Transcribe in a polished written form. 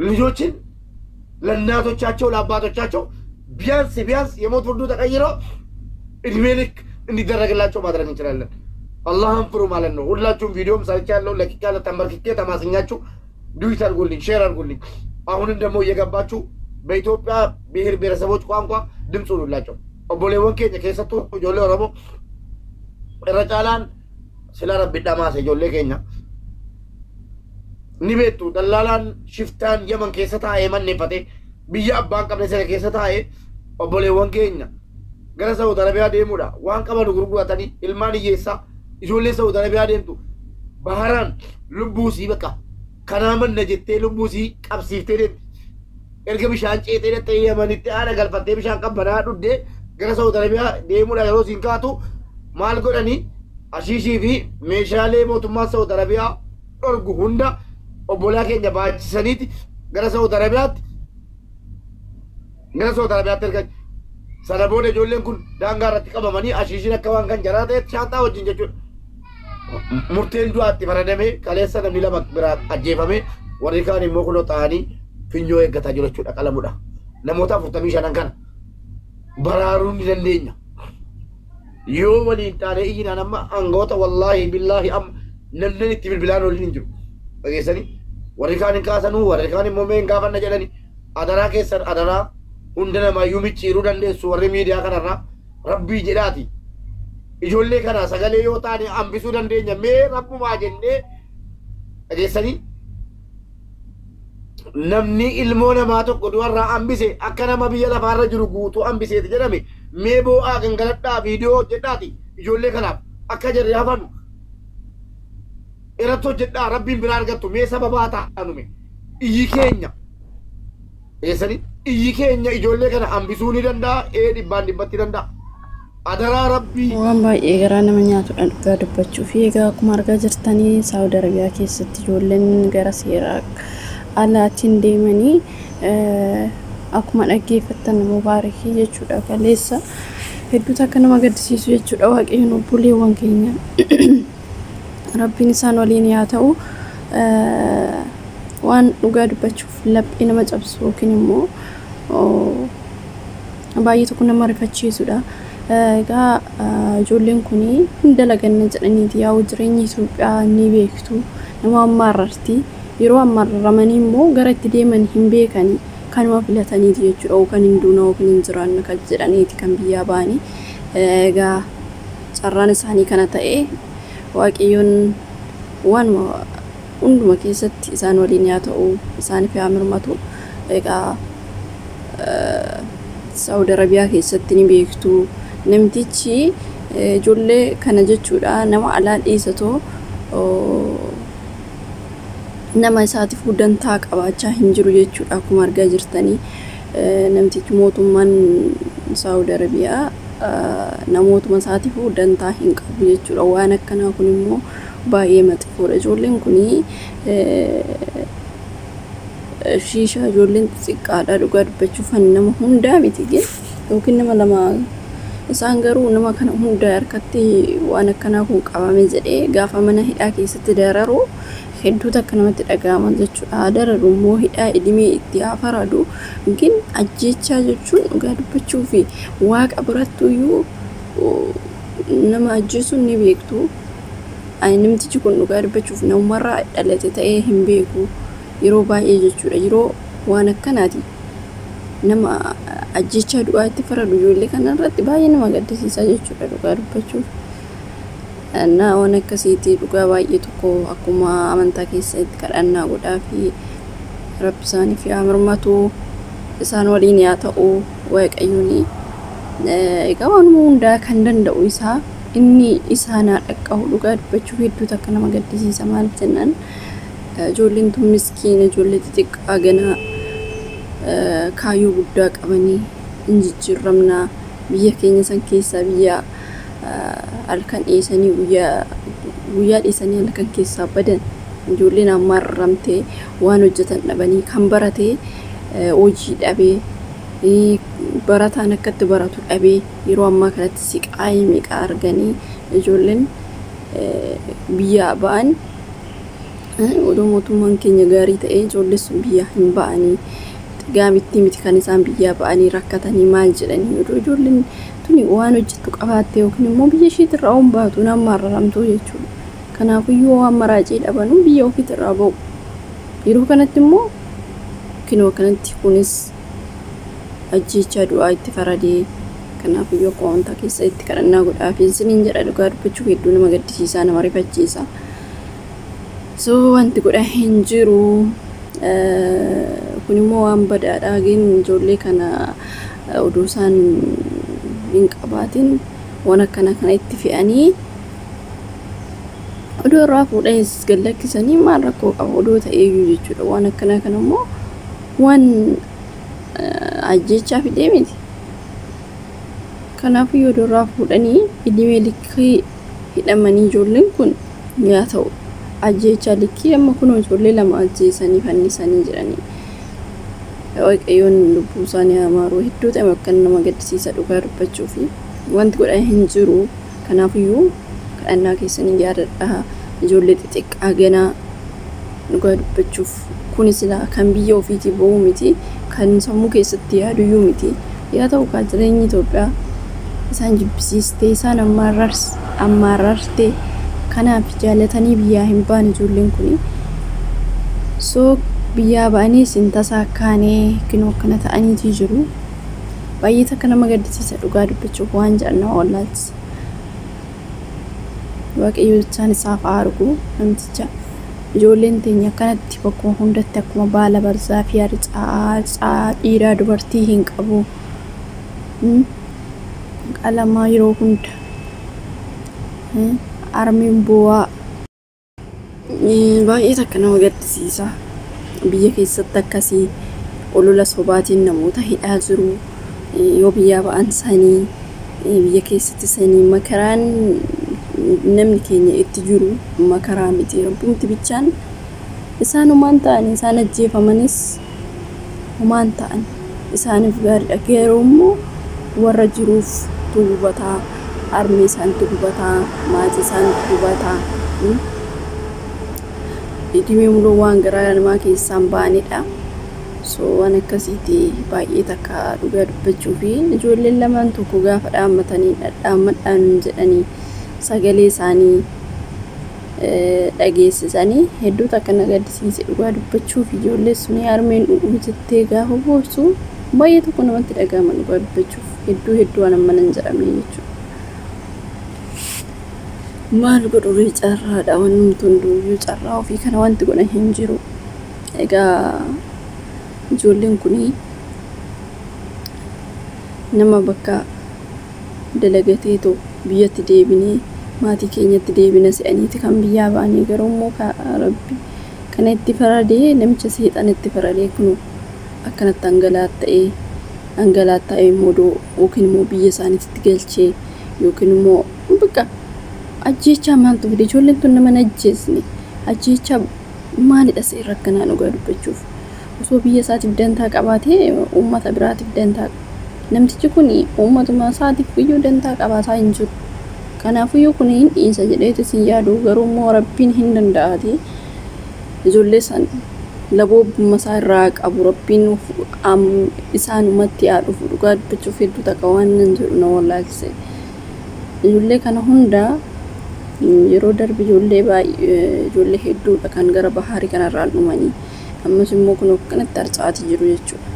ልጆችን ለእናቶቻቸው ለአባቶቻቸው ቢያንስ የሞት ፍርዱ ተቀይሮ እድሜ ልክ እንዲደረግላቸው ማድረግ እንችላለን። አላህን ፍሩ ማለት ነው። ሁላችሁም ቪዲዮም ሰርቻለሁ ለቂቃለ ተንበርክኬ ተማስኛችሁ ዱይት አድርጉልኝ ሼር አድርጉልኝ። አሁንም ደግሞ እየገባችሁ በኢትዮጵያ ብሔር ብሔረሰቦች ቋንቋ ድምጽ ሁኑላቸው። ኦቦሌወን ኬኛ ከሰጡ ጆሌ ኦሮሞ ረጫላን ስለ ረቢ ዳማሰ ጆሌ ኬኛ ኒቤቱ ደላላን ሽፍታን የመን ከሰታ የመን ነፈቴ ብያ አባን ቀብለ ሰለ ከሰታ ኦቦሌወን ኬኛ gara Saudi Arabia deemuudha waan qaban gurguratanii ilmaan hiyyeessaa ijoollee Saudi Arabia deemtu baharaan lubbuusii bakka kanaaman na jettee lubbuusii qabsiiftee deemti erga bishaan ceetee dhattee Yemenitti haadha galfattee bishaan qabbanaa dhuddee gara Saudi Arabia deemuudha yeroo siin kaatu maal godhanii ashiishii fi meeshaalee mootummaa Saudi Arabia dhorgu hunda obbolaa keenya baachisaniiti gara Saudi Arabiyaatti erga Sanaboode ijoolleen kun daangaa irratti qabamanii ashiishiin akka waan kan jaraa ta'e shaataa wajjin jechuudha. Murteen du'aatti faradamee kaleessa namni lama biraa ajjeefamee warri kaan immoo kunoo ta'anii finyoo eeggataa jiru jechuudha qalamudha. Namoota 45 kana baraaruu ni dandeenya. Yoo waliin taane iyyinaan amma aangoota wallaahi billaahi amma namni itti bilbilaan waliin hin jiru. Dhageessanii warri kaan hin kaasanuu warri kaan immoo mee hin gaafanna jedhanii adaraa keessan adaraa hundana mayyuu micciiruu dandeessu warri miidiyaa kanarraa rabbii jedhaati ijoollee kana sagalee yoo taane hambisuu dandeenya mee rabbumaa jennee dhageessanii namni ilmoo namaa tokko du'arraa hambise akka nama biyya lafaarra jiru guutuu hambiseeti jedhame mee boo'aa gangaladhaa viidiyoo hojjedhaati ijoollee kanaaf akka jarri hafanu irratti hojjedhaa rabbiin biraa argattu mee sababaa ta'anume iyyi keenya dhageessanii iyyi keenya ijoollee kana hambisuu ni danda'a dhibbaan dhibbatti danda'a adaraa rabbii waan baay'ee garaa nama nyaatudha dhugaa dubbachuu fi egaa akkuma argaa jirtanii Saudi Arabiyaa keessatti ijoolleen gara seeraa alaatiin deemanii akkuma dhaggeeffattan mubaarakii jechuudha kaleessa hedduutu akka nama gaddisiisu jechuudha waaqayyoon obboleewwan keenya rabbiin isaan waliin yaa ta'u waan dhugaa dubbachuuf laphee nama cabsu yookiin immoo baay'ee tokko nama rifachiisudha. Egaa ijoolleen kuni hunda laganna jedhaniiti yaa'u jireenya Itoophiyaa ni beektu nama ammaarrarti yeroo ammaarramanii immoo gara itti deeman hin beekani kanuma filataniiti jechuudha kan hin duuna yookiin hin jiraanne kan jedhaniiti kan biyyaa ba'anii egaa carraan isaanii kana ta'e waaqayyoon waan hunduma keessatti isaan waliin yaa ta'u isaaniif yaa mirmatu egaa Saudi Arabia keessatti ni beektu namtichi ijoollee kana jechuudha nama alaa dhiisatoo nama isaatiif dantaa qabaachaa hin jiru jechuudha akkuma argaa jirtanii namtichi mootummaan Saudi Arabia namootuma isaatiif dantaa hin qabu jechuudha waan akkanaa kun immoo baay'ee matifoodha ijoolleen kuni shisha ijoolleen xiqqaadha dhugaa dubbachuuf nama hundaa miti yookiin nama lama isaan garuu nama kana hundaa harkatti waan akkanaa kun qabame jedhee gaafa mana hidhaa keessatti dararu hedduutu akka namatti dhaga'aman jechuudha dararu immoo hidhaa idimee itti hafaradu gin ajjechaa jechuun dhugaa dubbachuu fi waaqa birattuyyuu nama ajjeesuun ni beektu namtichi kun dhugaa dubbachuuf namarraa dhalate ta'ee hin beeku yeroo baay'ee jechuudha yeroo waan akkanaati nama ajjechaa du'aa itti faradu ijoollee kanarratti baay'ee nama gaddisiisa jechuudha dhugaa dubbachuuf na waan akkasiiti dhugaa baay'ee tokko akkuma amantaa keessatti kadhannaa godhaa fi rabbi isaaniif yaa mirmatu isaan waliin yaa ta'u waaqayyoon egaa waan hundaa kan danda'u isaa inni isaanaa dhaqqahu dhugaa dubbachuuf hedduutu akka nama gaddisiisa maal jennaan ijoolleen tun miskiina ijoollee xixiqqaa ganaa kaayyoo guddaa qabanii hin jijjiiramnaa biyya keenya san keessaa biyya halkan dhiisanii guyyaa dhiisanii halkan keessaa badan ijoolleen ammaa ramtee waan hojjetan dhabanii kan baratee hojii dhabee barataan akkatti baratu dhabee yeroo ammaa kanatti siqaayee meeqa arganii ijoolleen biyya ba'an odoo mootummaan keenya gaarii ta'ee ijoollee sun biyyaa hin ba'anii gaamitti miti kan isaan biyyaa ba'anii rakkatanii maal jedhanii odoo ijoolleen tuni waan hojjettu qabaatte yookiin immoo biyya isheetirraa waan baatu nama araramtuu jechuudha. Kanaafiyyuu waan maraacii dhabanuu biyya ofiitirraa ba'u. Yeroo kanatti immoo kinoo kanatti kunis ajjeechaa du'aa itti faradee kanaafiyyuu akka wanta keessa itti kadhannaa godhaa fi isiniin jedha dhugaa dubbachuu hedduu nama gaddisiisaa nama rifachiisa. So wanti godhaa hin jiru. Kun immoo waan badaadhaa gin ijoollee kana oduu isaan hin qabaatin waan akkana kana itti fe'anii oduu irraa fuudhanis gallakkisanii maal rakkoo qaba oduu ta'eeyyuu jechuudha. Waan akkana kana immoo waan ajjeechaa fidee miti. Kanaafuu oduu irraa fuudhanii idimee likkii hidhamanii ijoolleen kun yaa ta'u ajjeechaa likkii amma kun ijoollee lama ajjeesanii fannisanii jiranii. Waaqayyoon lubbuu isaanii amaaruu hedduu ta'e akka nama gaddisiisa dhugaa dubbachuu fi wanti godhaa hin jiru. Kanaafiyyuu kadhannaa keessanii yaadadhaa ijoollee xixiqqaa ganaa dhugaa dubbachuuf kunis kan biyya ofiitii ba'uu miti kan sammuu keessatti yaaduyyuu miti. Yaa ta'u kan jireenyi Itoophiyaa isaan jibbisiistee isaan ammaarrarte kanaaf jaalatanii biyyaa hin baane ijoolleen kuni. So biyyaa ba'anii isin tasaa kaanee kinoo akkana ta'aniitii jiru. Baay'ee takka nama gaddisiisa dhugaa dubbachuuf waan jedhanna wallaalchisa. Waaqayyo isaan isaaf argu namticha ijoolleen teenya akkanatti bakkuma hundatti akkuma baala barzaa fi harcaa dhiiraa dubartii hin qabu. Qalamaa yeroo hunda armiin bu'aa baay'ee takka nama gaddisiisa. Biyya keessatti akkasii olola sobaatiin namoota hidhaa jiru. Yoo biyyaa ba'an isaanii biyya keessatti isaanii makaraan namni keenya itti jiru makaraa miti. Rabbumti bichaan isaan humaan ta'an isaan ajjeefamanis humaan ta'an isaaniif gaariidha. Garuu immoo warra jiruuf tuubataa armee isaan tuubataa maatii isaan tuubataa idimee muluu waan garaa namaa keessaan ba'anidha. So waan akkasiiti baay'ee takka dhugaa dubbachuu fi ijoolleen lamaan tokko gaafa dhaammatanii dhadhaammadhaan jedhanii sagalee isaanii dhageessisanii hedduu takka na gaddisiise dhugaa dubbachuu fi ijoollee suni armeen jettee gaafa boorsu baay'ee tokko namatti dhagahama dhugaa dubbachuuf hedduu waan ammanan jedhamee jechuudha. Maal godhuree carraadha waan hunduuyyuu carraa ofii kana wanti godhan hin jiru. Egaa ijoolleen kuni nama bakka dalagateetu biyyatti deebinee maatii keenyatti deebina se'aniiti kan biyyaa ba'anii garuu immoo rabbi kana itti faradee namicha seexan itti faradee kun akkanatti hangalaatta'ee immoo yookiin immoo biyya isaaniitti galchee yookiin immoo bakka ajjeechaa maaltu fide ijoolleen tun nama ajjeesne ajjeechaa maalidha seerri akkanaa dhugaa dubbachuuf. Osoo biyya isaatiif dantaa qabaatee uummata biraatiif dantaa namtichi kun uummatuma isaatiif iyyuu dantaa qabaataa hin jiru. Kanaafiyyuu kun hin dhiisa jedheetu isin yaadu garuu immoo rabbiin hin danda'aati. Ijoollee san laboobummaa isaa irraa qabu rabbiin isaanumatti haa dhufu dhugaa dubbachuuf hedduu takka waan nan jedhu na wallaalchise. Ijoollee kana hunda yeroo darbe ijoollee hedduudha kan gara bahaarii kanarraan dhumanii. Ammas immoo kun akkanatti harcaati jiru jechuudha.